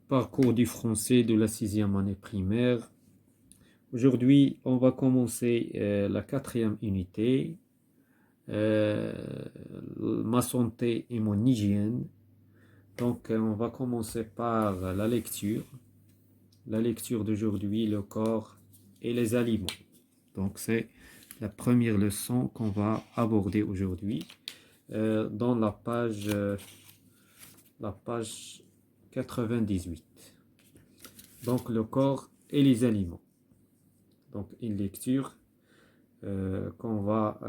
Parcours du français de la sixième année primaire. Aujourd'hui, on va commencer la quatrième unité, euh, ma santé et mon hygiène. Donc, on va commencer par la lecture. La lecture d'aujourd'hui, le corps et les aliments. Donc, c'est la première leçon qu'on va aborder aujourd'hui dans la page 98. Donc, le corps et les aliments. Donc, une lecture qu'on va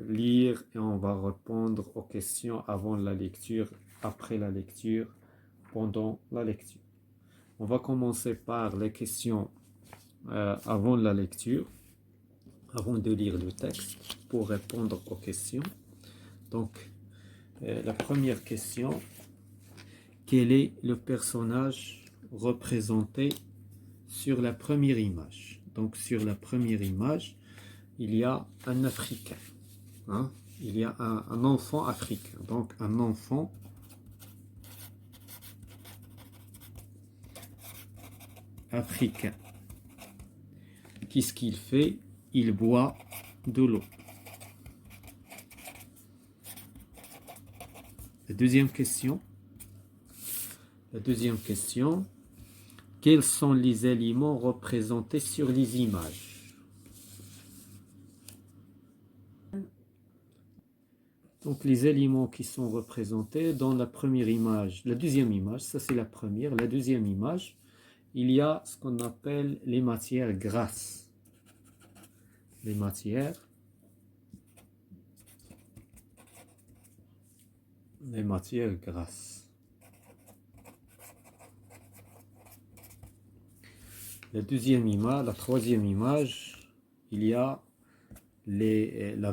lire et on va répondre aux questions avant la lecture, après la lecture, pendant la lecture. On va commencer par les questions avant la lecture, avant de lire le texte, pour répondre aux questions. Donc, la première question, quel est le personnage représenté sur la première image? Donc, sur la première image, il y a un Africain. Hein? Il y a un enfant africain. Donc, un enfant africain. Qu'est-ce qu'il fait? Il boit de l'eau. La deuxième question. Quels sont les aliments représentés sur les images? Donc, les aliments qui sont représentés dans la première image, la deuxième image, ça c'est la première, la deuxième image, il y a ce qu'on appelle les matières grasses. Les matières grasses. La deuxième image, la troisième image, il y a la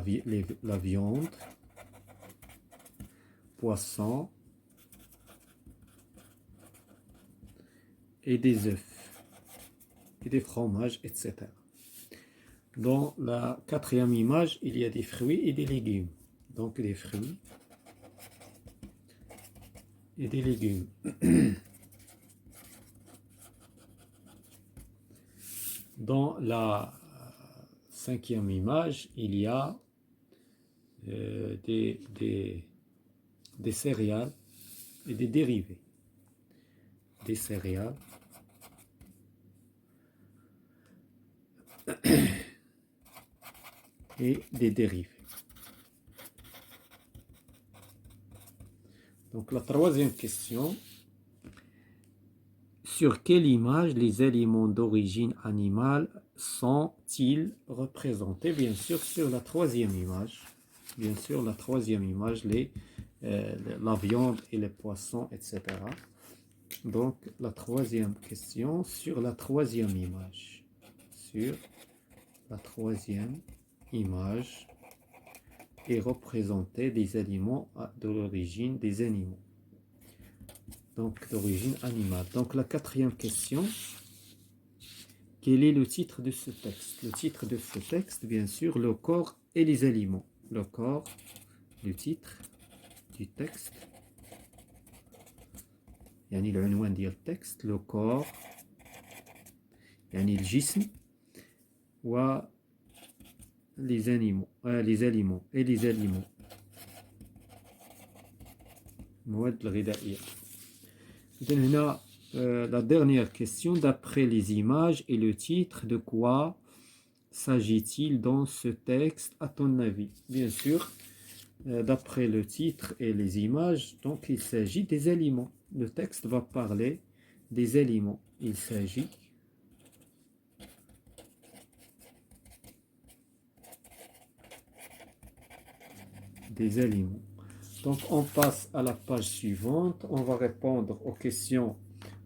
viande, poisson et des œufs et des fromages, etc. Dans la quatrième image, il y a des fruits et des légumes. Donc des fruits et des légumes. Dans la cinquième image, il y a des céréales et des dérivés. Des céréales et des dérivés. Donc la troisième question, sur quelle image les aliments d'origine animale sont-ils représentés? Bien sûr, sur la troisième image. Bien sûr, la troisième image, la viande et les poissons, etc. Donc, la troisième question, sur la troisième image. Sur la troisième image est représenté des aliments de l'origine des animaux. Donc, d'origine animale. Donc, la quatrième question, quel est le titre de ce texte? Le titre de ce texte, bien sûr, le corps et les aliments. Le corps, le titre du texte. يعني العنوان ديال التكست le corps يعني الجسم و les aliments et les aliments المواد الغذائية. إذن هنا la dernière question, d'après les images et le titre, de quoi s'agit-il dans ce texte à ton avis? Bien sûr, d'après le titre et les images, donc il s'agit des aliments. Le texte va parler des aliments. Il s'agit des aliments. Donc on passe à la page suivante. On va répondre aux questions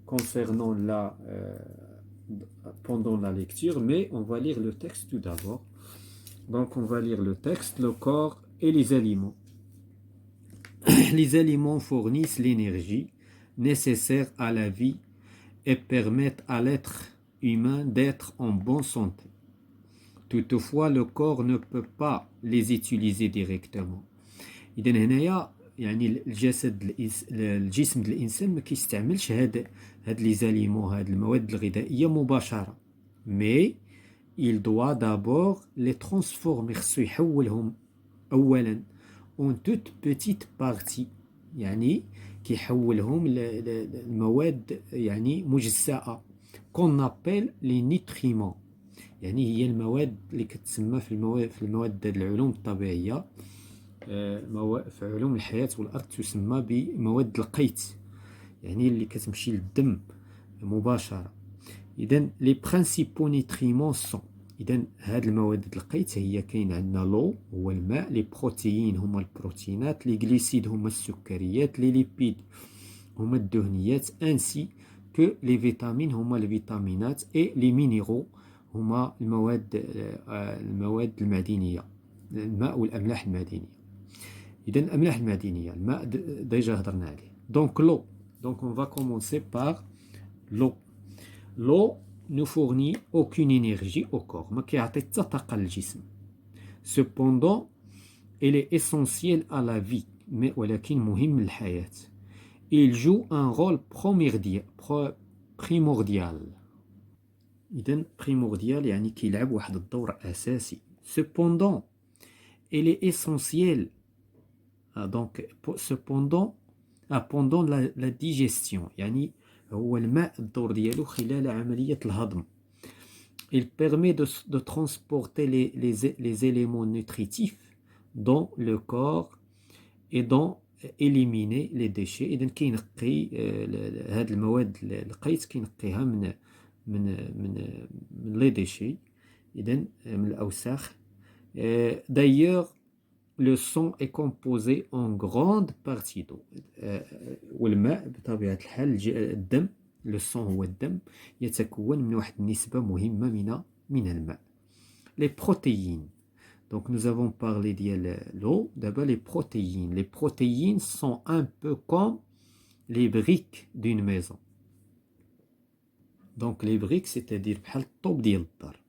concernant pendant la lecture, mais on va lire le texte tout d'abord. Donc on va lire le texte, le corps et les aliments. Les aliments fournissent l'énergie nécessaire à la vie et permettent à l'être humain d'être en bonne santé. Toutefois, le corps ne peut pas les utiliser directement. إذن هنايا يعني الجسم ديال الانسان ما كيستعملش هاد لي زاليمون، هاد المواد الغذائيه مباشره، مي il doit d'abord les transformer، خصو يحولهم اولا en toute petite partie، يعني كيحولهم لمواد يعني مجزأة qu'on appelle les nutriments، يعني هي المواد اللي كتسمى في المواد العلوم الطبيعية، في علوم الحياة والأرض تسمى بمواد القيت، يعني اللي كتمشي للدم مباشرة. إذن les principaux nutriments sont، إذن هاد المواد القيت هي كاين عندنا لو هو الماء، لي بروتيين هما البروتينات، لي غليسيد هما السكريات، لي ليبيد هما الدهنيات، انسي كو لي فيتامين هما الفيتامينات، اي لي مينيرو هما المواد المعدنية، الماء والأملاح المعدنية. إذن الأملاح المعدنية، الماء ديجا هضرنا عليه. دونك لو، دونك on va commencer par l'eau. L'eau ne fournit aucune énergie au corps، ما كيعطي حتى طاقة للجسم. Cependant elle est essentielle à la vie، ولكن مهم للحياة. Il joue un rôle primordial. إذن primordial يعني كيلعب واحد الدور أساسي. Cependant elle est essentielle donc cependant pendant la digestion، يعني هو الماء الدور ديالو خلال عملية الهضم. Il permet de transporter les éléments nutritifs dans le corps et d'en éliminer les déchets. إذن كينقي هاد المواد القيت كينقيها من les déchets، إذن من الأوساخ. D'ailleurs le sang est composé en grande partie d'eau، والماء بطبيعة الحال الدم، لو سون هو الدم، يتكون من واحد النسبة مهمة من الماء. les protéines، donc nous avons parlé ديال l'eau، d'abord les protéines. Les protéines sont un peu comme les briques d'une maison. donc les briques c'est-à-dire بحال الطوب ديال الدار،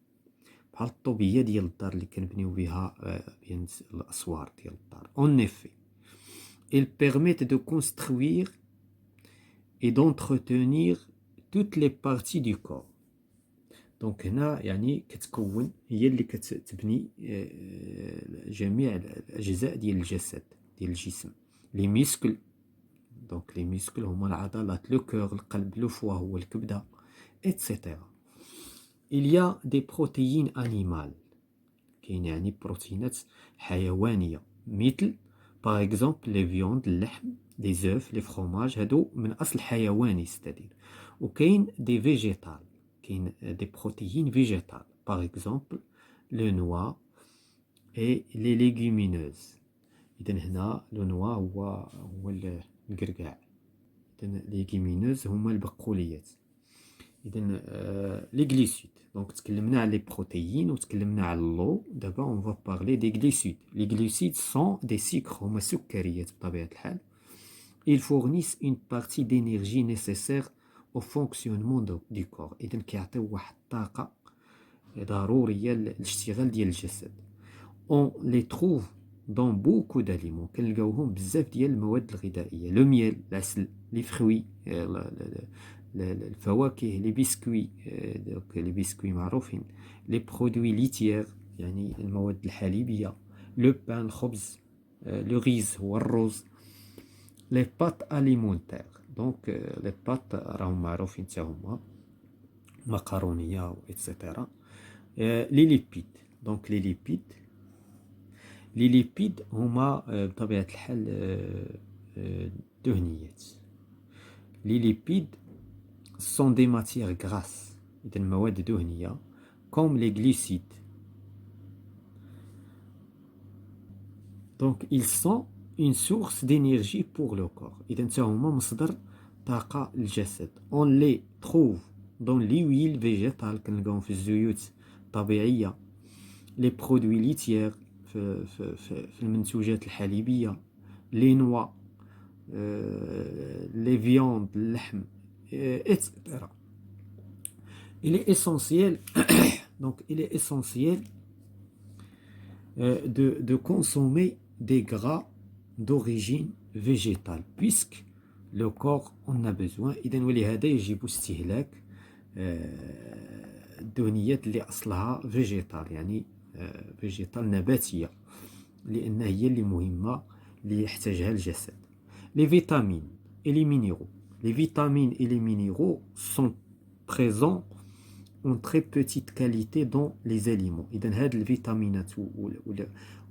بحال الطوبية ديال الدار اللي كنبنيو بها الأسوار ديال الدار. En effet ils permettent de construire et d'entretenir toutes les parties du corps. donc هنا يعني كتكون، هي اللي كتبني جميع الأجزاء ديال الجسد ديال الجسم. les muscles، donc les muscles هما العضلات، le cœur القلب، le foie هو الكبدة، etc. il y a des protéines animales، كاين يعني بروتينات حيوانية، مثل par exemple les viandes، اللحم، les œufs، les fromages، هادو من أصل حيواني ستادير. وكاين دي فيجيتال، كاين دي بروتيين فيجيتال par exemple le noix et les légumineuses. إذن هنا لو نوا هو القرقاع، إذن légumineuses هما البقوليات. إذن لي غليسيد، دونك تكلمنا على لي بروتيين وتكلمنا على اللو، دابا اون فا بارلي دي غليسيد. لي غليسيد سون دي سكر، هما سكريات بطبيعة الحال. ils fournissent une partie d'énergie nécessaire au fonctionnement du corps، إذن كيعطيو واحد الطاقة ضرورية للاشتغال ديال الجسد. on les trouve dans beaucoup d'aliments، كنلقاوهم بزاف ديال المواد الغذائية. لو ميل، العسل، لي فروي، الفواكه، لي بيسكوي، دونك لي بيسكوي معروفين، لي برودوي ليتيير يعني المواد الحليبية، لو بان الخبز، لو ريز هو الرز، لي بات اليمونتير، دونك لي بات راهم معروفين حتى هما، مقارونية اكسيتيرا. لي ليبيد، دونك لي ليبيد هما بطبيعة الحال دهنيات. لي ليبيد sont des matières grasses، إذن مواد دهنية، comme les glucides. donc ils sont une source d'énergie pour le corps، إذن هما مصدر طاقة للجسد. on les trouve dans l'huile végétale، كنلقاهم في الزيوت الطبيعية، les produits laitiers في المنتوجات الحليبية، les noix، les viandes، اللحم، etc. il est essentiel donc il est essentiel de consommer des gras d'origine végétale, puisque le corps en a besoin. إذا ولهذا يجب استهلاك الدهنيات اللي أصلها فيجيتال، يعني فيجيتال نباتية، لأن هي اللي مهمة اللي يحتاجها الجسد. Les vitamines et les minéraux. Les vitamines et les minéraux sont présents en très petite qualité dans les aliments. إذا هاد الفيتامينات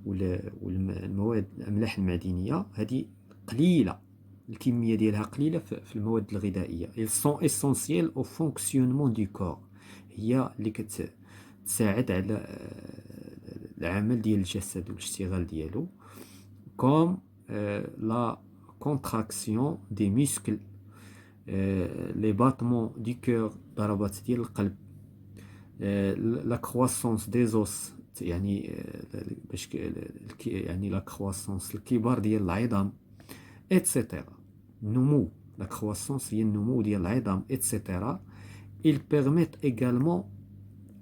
والمواد الأملاح المعدنية هذه قليلة، الكمية ديالها قليلة في المواد الغذائية. Ils sont essentiels au fonctionnement du corps. هي اللي كتساعد على العمل ديال الجسد والاشتغال ديالو. Comme la contraction des muscles, les battements du cœur، ضربات ديال القلب، la croissance des os، يعني باش يعني la croissance الكبار ديال العظام، etc. النمو، la croissance هي النمو ديال العظام، etc. Ils permettent également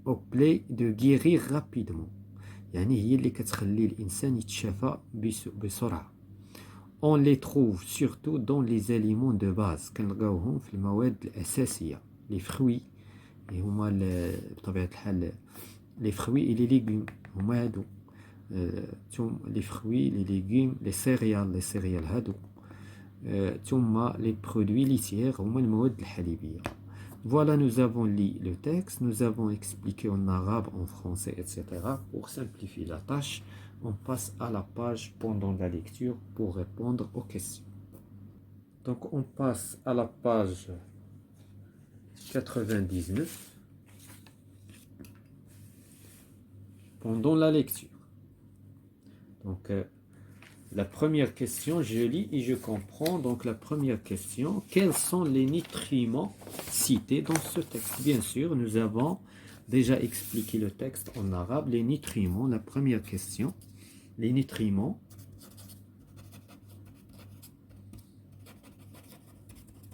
au plaies de guérir rapidement، يعني هي اللي كتخلي الإنسان يتشافى بسرعة. On les trouve surtout dans les aliments de base، كنلقاوهم في المواد الأساسية، les fruits اللي هما بطبيعة الحال les fruits et les légumes هما هادو، les fruits les légumes les céréales هادو، ثم les produits laitiers هما المواد الحليبية. Voilà, nous avons lu le texte, nous avons expliqué en arabe, en français, etc. Pour simplifier la tâche, on passe à la page pendant la lecture pour répondre aux questions. Donc, on passe à la page 99 pendant la lecture. Donc, la première question, je lis et je comprends. Donc, la première question, quels sont les nutriments cités dans ce texte? Bien sûr, nous avons déjà expliqué le texte en arabe. Les nutriments, la première question, les nutriments.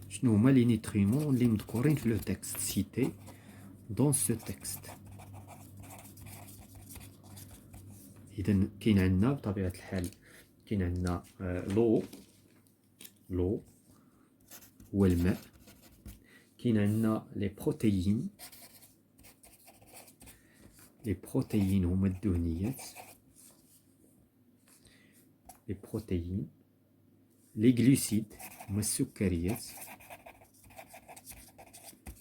شنو هما les nutriments اللي مذكورين في le texte cité dans ce texte؟ إذا كاين عندنا بطبيعة الحال كاين عندنا لو هو الماء، كاين عندنا لي بروتيين هما الدهنيات، لي بروتيين، لي غلوسيد هما السكريات،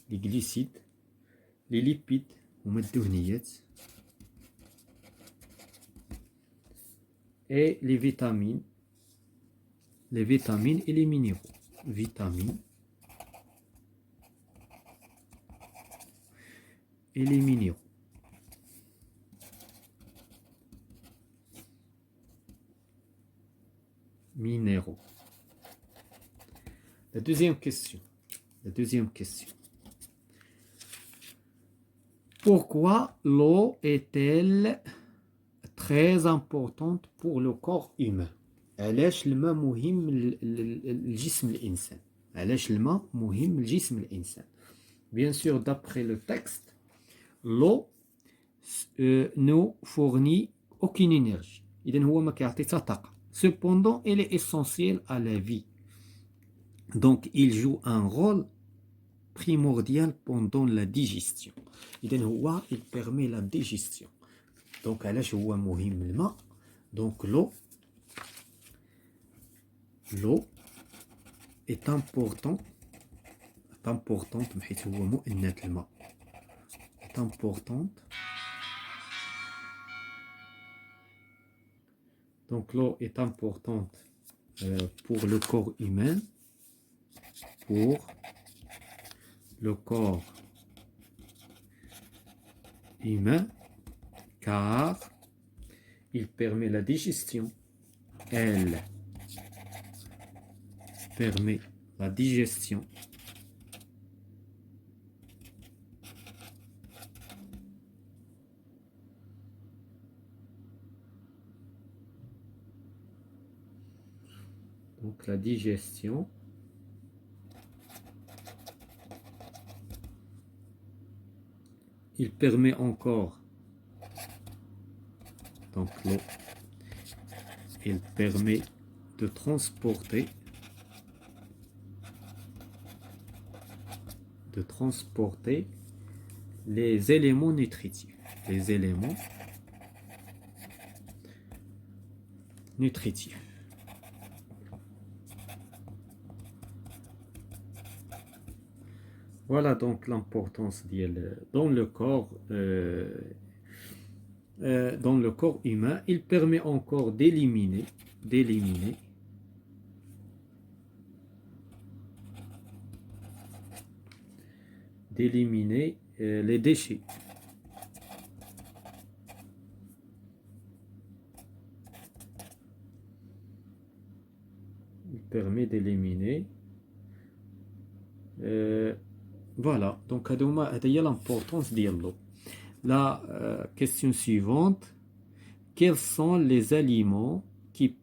لي غلوسيد، لي ليبيد هما الدهنيات، et les vitamines et les minéraux. Vitamines et les minéraux. Minéraux. La deuxième question. Pourquoi l'eau est-elle très importante pour le corps humain؟ علاش الماء مهم للجسم الإنسان؟ علاش الماء مهم لجسم الإنسان؟ Bien sûr, d'après le texte, l'eau ne fournit aucune énergie. إذن هو ما كيعطي حتى طاقة. Cependant, elle est essentielle à la vie. Donc, il joue un rôle primordial pendant la digestion. إذن هو il permet la digestion. Donc, علاش هو مهم الماء؟ Donc, l'eau est importante حيث هو مؤنث الماء، est importante. Donc, l'eau est importante pour le corps humain, car il permet la digestion. Elle permet la digestion. Donc la digestion. Il permet encore, donc l'eau, il permet de transporter les éléments nutritifs. Les éléments nutritifs. Voilà donc l'importance dans le corps humain. Il permet encore d'éliminer les déchets. Il permet d'éliminer voilà, donc هذه l'importance ديالو. La question suivante: quels sont les aliments qui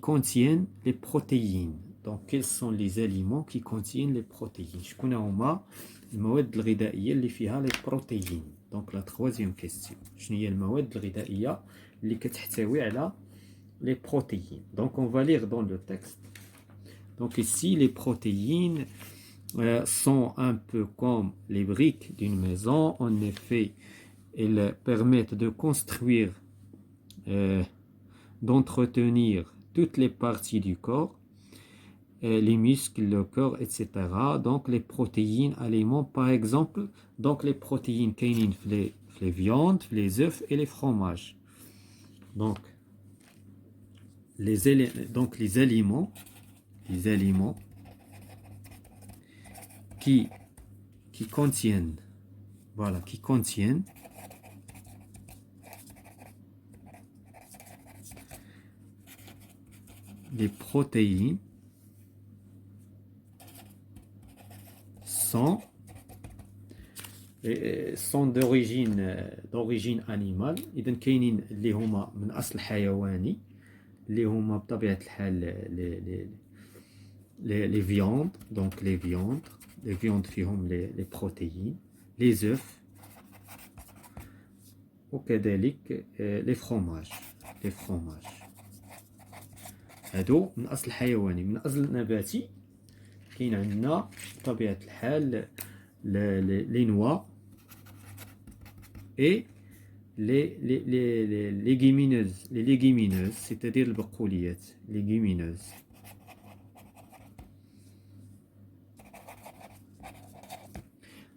contiennent les protéines? Donc quels sont les aliments qui contiennent les protéines? شكون هما المواد الغذائية اللي فيها les protéines? Donc la troisième question: شنو هي المواد الغذائية اللي كتحتوي على les protéines? Donc on va lire dans le texte. Donc ici les protéines sont un peu comme les briques d'une maison. En effet, elles permettent de construire, d'entretenir toutes les parties du corps, les muscles, le corps, etc. Donc les protéines aliments, par exemple, donc les protéines كاينين في les viandes, les œufs et les fromages. Donc les aliments qui contiennent les protéines sont d'origine animale. إذن كاينين اللي هما من أصل حيواني اللي هما بطبيعة الحال les viandes. Donc les viandes فيهم les protéines, les œufs وكذلك les fromages. هادو من أصل حيواني. من أصل نباتي كاين عندنا بطبيعة الحال les noix et les légumineuses, c'est-à-dire البقوليات, légumineuses.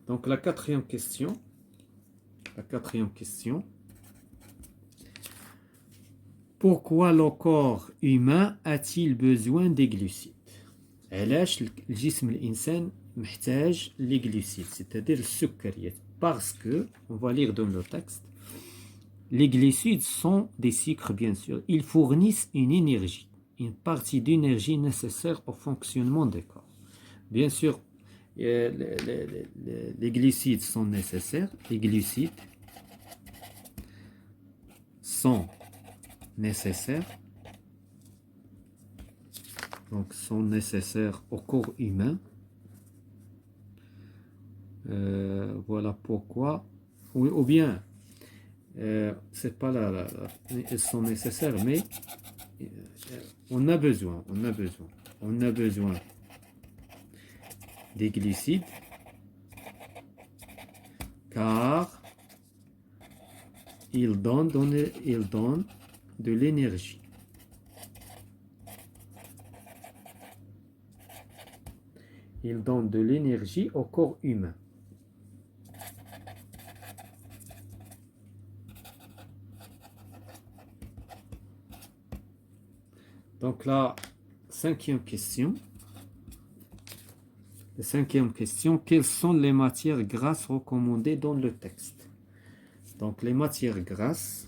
Donc la quatrième question. Pourquoi le corps humain a-t-il besoin des glucides? علاش الجسم الإنسان محتاج les glucides, c'est-à-dire السكريات? Parce que, on va lire dans le texte, les glucides sont des sucres, bien sûr. Ils fournissent une énergie, une partie d'énergie nécessaire au fonctionnement du corps. Bien sûr, les glucides sont nécessaires. Les glucides sont nécessaires. Donc, sont nécessaires au corps humain. Voilà pourquoi. Ou bien, c'est pas elles sont nécessaires, mais on a besoin des glucides car ils donnent de l'énergie. Ils donnent de l'énergie au corps humain. Donc la cinquième question. Quelles sont les matières grasses recommandées dans le texte? Donc les matières grasses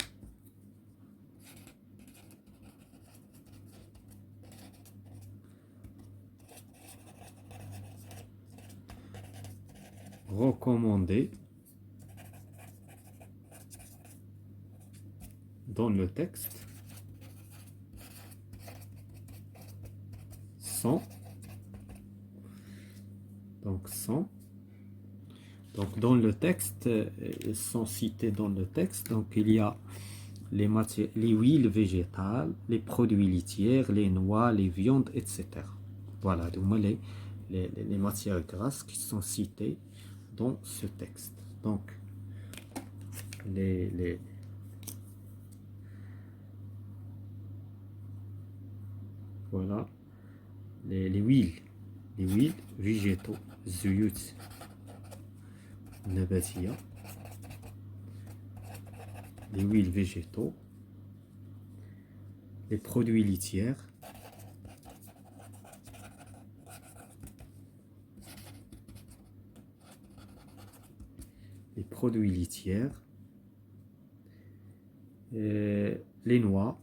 recommandées dans le texte sont donc dans le texte, elles sont citées dans le texte. Donc il y a les huiles végétales, les produits laitiers, les noix, les viandes, etc. Voilà, donc les matières grasses qui sont citées dans ce texte. Donc, les voilà, les huiles végétaux, zuyut nabatiya, les huiles végétaux, les produits laitiers, les produits laitiers, les noix,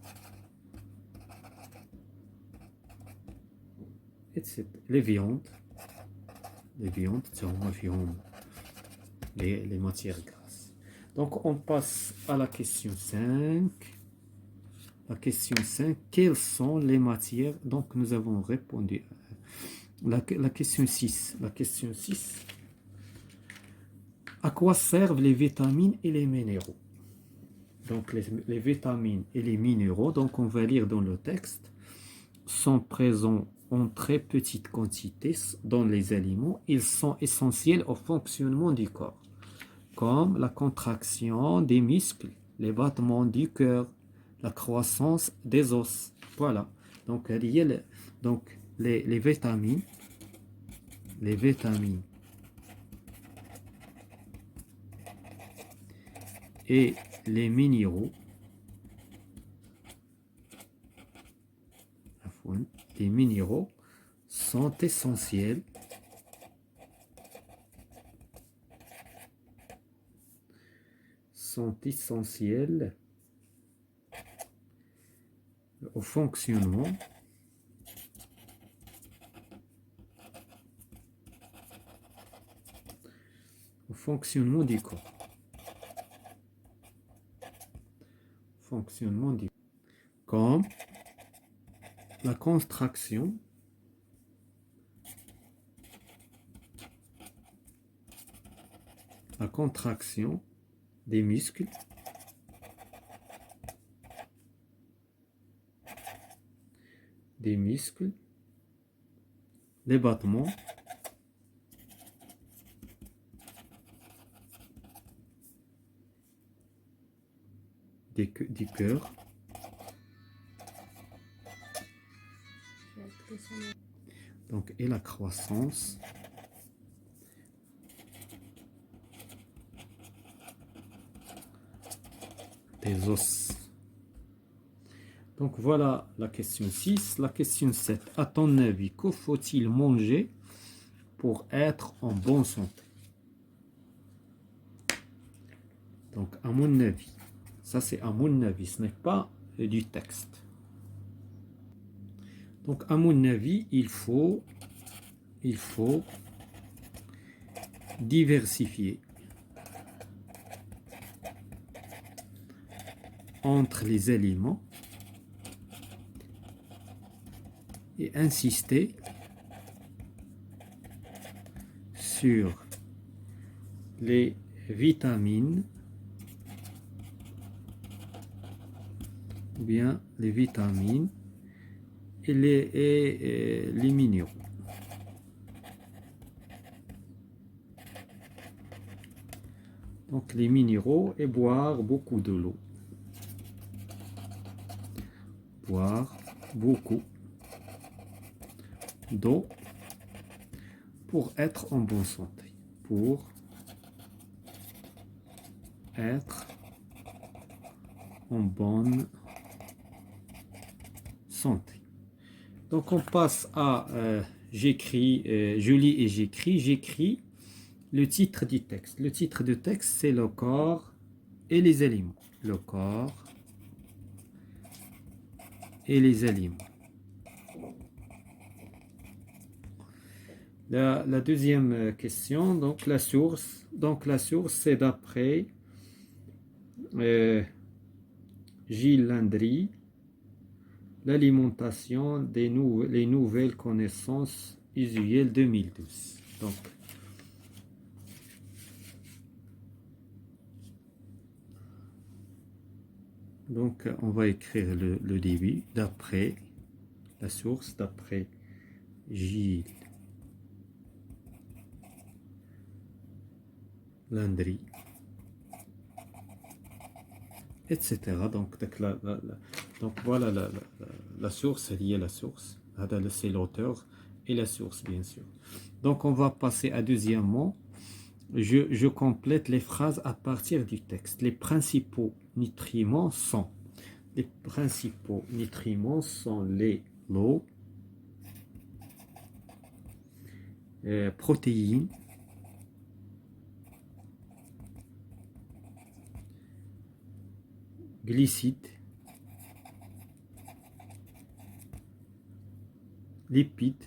etc. Les viandes, les matières grasses. Donc, on passe à la question 5. La question 5, quelles sont les matières? Donc, nous avons répondu à la question 6. La question 6, à quoi servent les vitamines et les minéraux? Donc, les vitamines et les minéraux, donc on va lire dans le texte, sont présents en très petite quantité dans les aliments. Ils sont essentiels au fonctionnement du corps, comme la contraction des muscles, les battements du cœur, la croissance des os. Voilà. Donc, les vitamines, et les minéraux, les minéraux sont essentiels au fonctionnement du corps. Comme la contraction des muscles, les battements du cœur, donc, et la croissance des os. Donc voilà la question 6. La question 7. À ton avis, que faut-il manger pour être en bonne santé? Donc à mon avis, ça c'est à mon avis, ce n'est pas du texte. Donc à mon avis, il faut diversifier entre les aliments et insister sur les vitamines et les minéraux. Donc les minéraux et boire beaucoup de l'eau. Boire beaucoup d'eau pour être en bonne santé. Pour être en bonne santé. Donc on passe à je lis et j'écris le titre du texte. Le titre du texte, c'est le corps et les aliments. Le corps et les aliments. La deuxième question, donc la source. Donc la source, c'est d'après Gilles Landry, l'alimentation les nouvelles connaissances usuelles 2012. Donc, Donc, on va écrire le début d'après la source, d'après Gilles Landry, etc. Donc voilà la source, elle y est la source. C'est l'auteur et la source, bien sûr. Donc, on va passer à deuxièmement. Je complète les phrases à partir du texte. Les principaux nutriments sont l'eau, protéines, glucides, lipides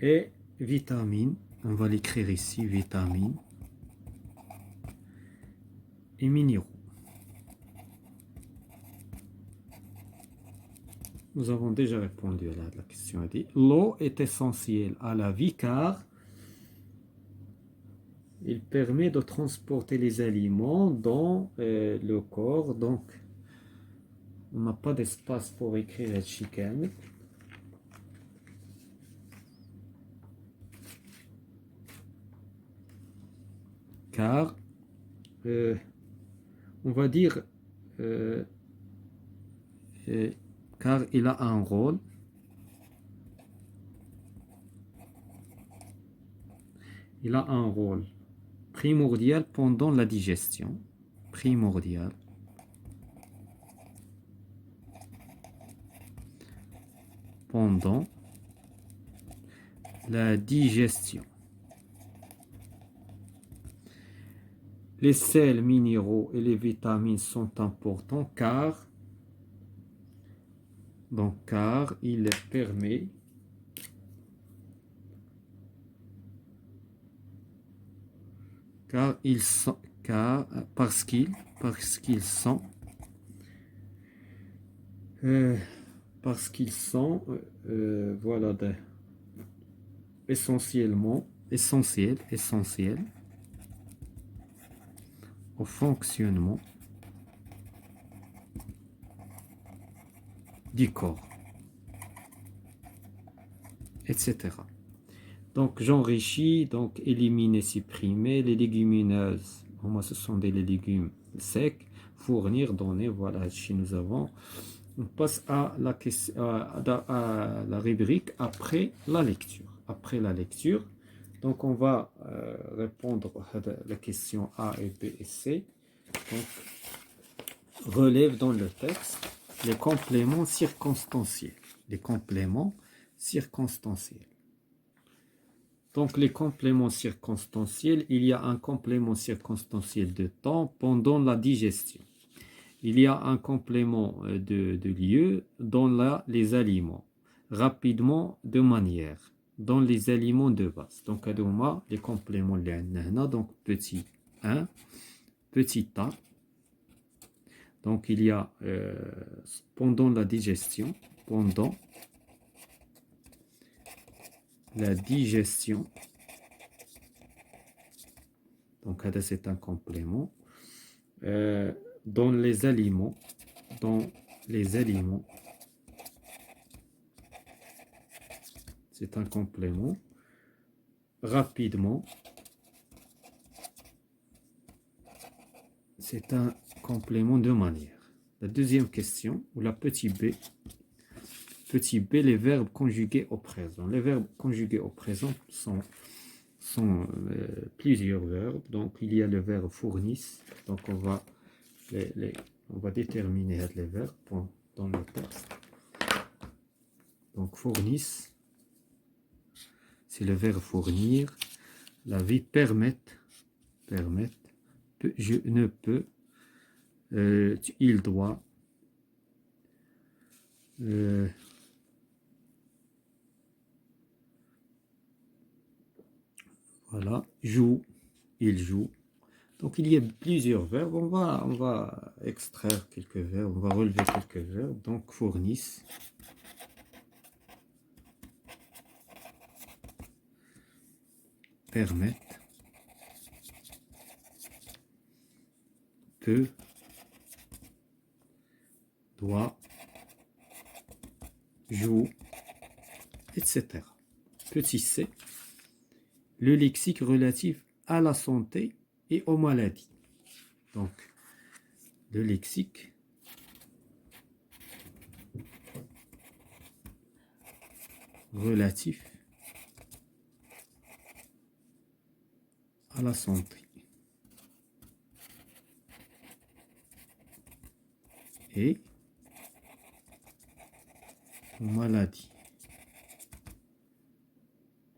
et vitamines. On va l'écrire ici, vitamines et minéraux. Nous avons déjà répondu à la question. Elle dit, l'eau est essentielle à la vie car il permet de transporter les aliments dans le corps. Donc, on n'a pas d'espace pour écrire le chicken. Car, on va dire, car il a un rôle primordial pendant la digestion. Primordial. Pendant la digestion. Les sels minéraux et les vitamines sont importants car il permet parce qu'ils sont voilà essentiels au fonctionnement du corps, etc. Donc j'enrichis, donc éliminer, supprimer les légumineuses. Moi, ce sont des légumes secs, fournir, donner. Voilà, chez nous avons. On passe à la question, à la rubrique après la lecture. Après la lecture, donc on va répondre à la question A et B et C. Donc relève dans le texte les compléments circonstanciels. Les compléments circonstanciels. Donc, les compléments circonstanciels, il y a un complément circonstanciel de temps pendant la digestion. Il y a un complément de lieu dans les aliments. Rapidement, de manière, dans les aliments de base. Donc, les compléments, donc petit 1, petit a. Donc, il y a pendant la digestion, pendant la digestion. Donc, c'est un complément. Dans les aliments, c'est un complément. Rapidement, c'est un complément de manière. La deuxième question, ou la petit b, les verbes conjugués au présent. Les verbes conjugués au présent sont plusieurs verbes. Donc, il y a le verbe fournissent. Donc, on va déterminer les verbes dans le texte. Donc, fournissent, c'est le verbe fournir. La vie permettre, je ne peux, il doit, voilà, joue, il joue. Donc, il y a plusieurs verbes. On va extraire quelques verbes. On va relever quelques verbes. Donc, fournissent. Permettre. peut, doit, joue, etc. Petit c, le lexique relatif à la santé et aux maladies. Donc, le lexique relatif à la santé et aux maladies.